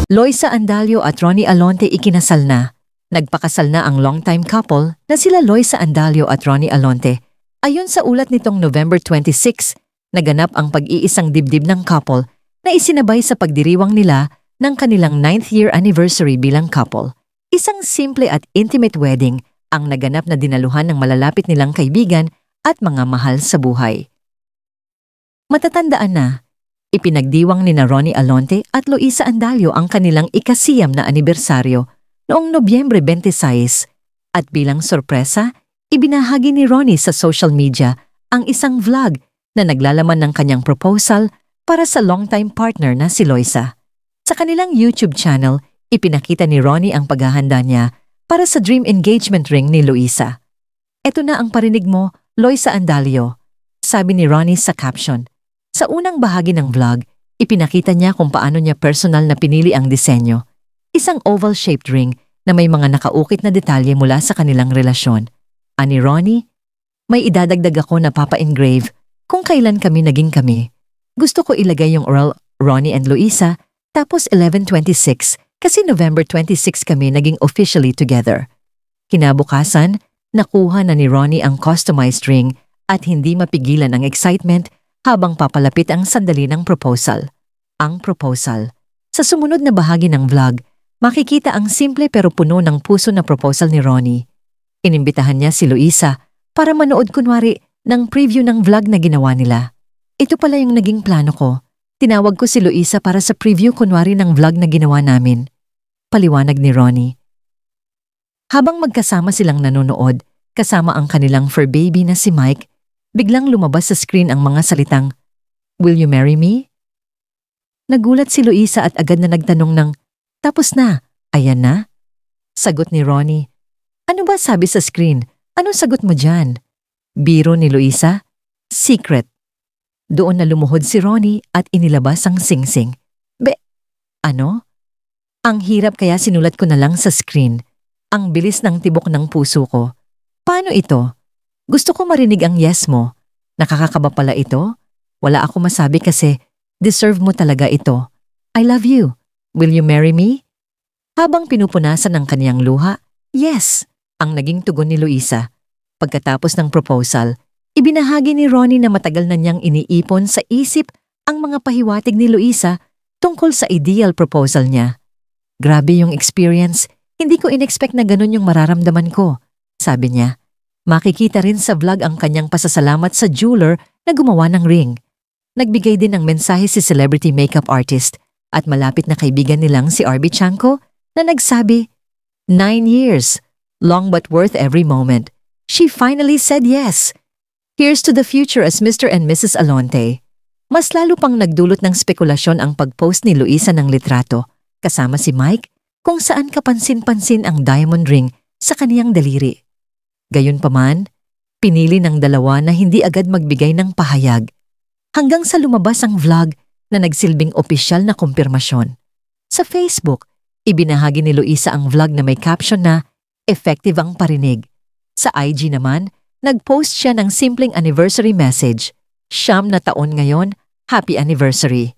Loisa Andalio at Ronnie Alonte ikinasal na. Nagpakasal na ang longtime couple na sila Loisa Andalio at Ronnie Alonte. Ayon sa ulat nitong November 26, naganap ang pag-iisang dibdib ng couple na isinabay sa pagdiriwang nila ng kanilang 9th year anniversary bilang couple. Isang simple at intimate wedding ang naganap na dinaluhan ng malalapit nilang kaibigan at mga mahal sa buhay. Matatandaan na, ipinagdiwang ni Ronnie Alonte at Loisa Andalio ang kanilang ikasiyam na anibersaryo noong Nobyembre 26 at bilang sorpresa, ibinahagi ni Ronnie sa social media ang isang vlog na naglalaman ng kanyang proposal para sa longtime partner na si Loisa. Sa kanilang YouTube channel, ipinakita ni Ronnie ang paghahanda niya para sa dream engagement ring ni Loisa. "Eto na ang parinig mo, Loisa Andalio," sabi ni Ronnie sa caption. Sa unang bahagi ng vlog, ipinakita niya kung paano niya personal na pinili ang disenyo. Isang oval-shaped ring na may mga nakaukit na detalye mula sa kanilang relasyon. Ani Ronnie, "May idadagdag ako na papa-engrave kung kailan kami naging kami. Gusto ko ilagay yung oral Ronnie and Loisa, tapos 11/26 kasi November 26 kami naging officially together." Kinabukasan, nakuha na ni Ronnie ang customized ring at hindi mapigilan ang excitement habang papalapit ang sandali ng proposal. Ang proposal. Sa sumunod na bahagi ng vlog, makikita ang simple pero puno ng puso na proposal ni Ronnie. Inimbitahan niya si Loisa para manood kunwari ng preview ng vlog na ginawa nila. "Ito pala yung naging plano ko. Tinawag ko si Loisa para sa preview kunwari ng vlog na ginawa namin," paliwanag ni Ronnie. Habang magkasama silang nanonood, kasama ang kanilang fur baby na si Mike, biglang lumabas sa screen ang mga salitang, "Will you marry me?" Nagulat si Loisa at agad na nagtanong ng, "Tapos na, ayan na?" Sagot ni Ronnie, "Ano ba sabi sa screen? Anong sagot mo dyan?" Biro ni Loisa, "Secret." Doon na lumuhod si Ronnie at inilabas ang singsing. Ano? Ang hirap kaya sinulat ko na lang sa screen. Ang bilis ng tibok ng puso ko. Paano ito? Gusto ko marinig ang yes mo. Nakakakaba pala ito? Wala ako masabi kasi deserve mo talaga ito. I love you. Will you marry me? Habang pinupunasan ng kaniyang luha, yes, ang naging tugon ni Loisa. Pagkatapos ng proposal, ibinahagi ni Ronnie na matagal na niyang iniipon sa isip ang mga pahiwatig ni Loisa tungkol sa ideal proposal niya. "Grabe yung experience, hindi ko in-expect na ganun yung mararamdaman ko," sabi niya. Makikita rin sa vlog ang kanyang pasasalamat sa jeweler na gumawa ng ring. Nagbigay din ng mensahe si celebrity makeup artist at malapit na kaibigan nilang si Arby Chanco na nagsabi, 9 years, long but worth every moment. She finally said yes. Here's to the future as Mr. and Mrs. Alonte." Mas lalo pang nagdulot ng spekulasyon ang pag-post ni Loisa ng litrato, kasama si Mike, kung saan kapansin-pansin ang diamond ring sa kaniyang daliri. Gayunpaman, pinili ng dalawa na hindi agad magbigay ng pahayag, hanggang sa lumabas ang vlog na nagsilbing opisyal na kumpirmasyon. Sa Facebook, ibinahagi ni Loisa ang vlog na may caption na "Effective ang parinig." Sa IG naman, nag-post siya ng simpleng anniversary message, "Siyam na taon ngayon, happy anniversary."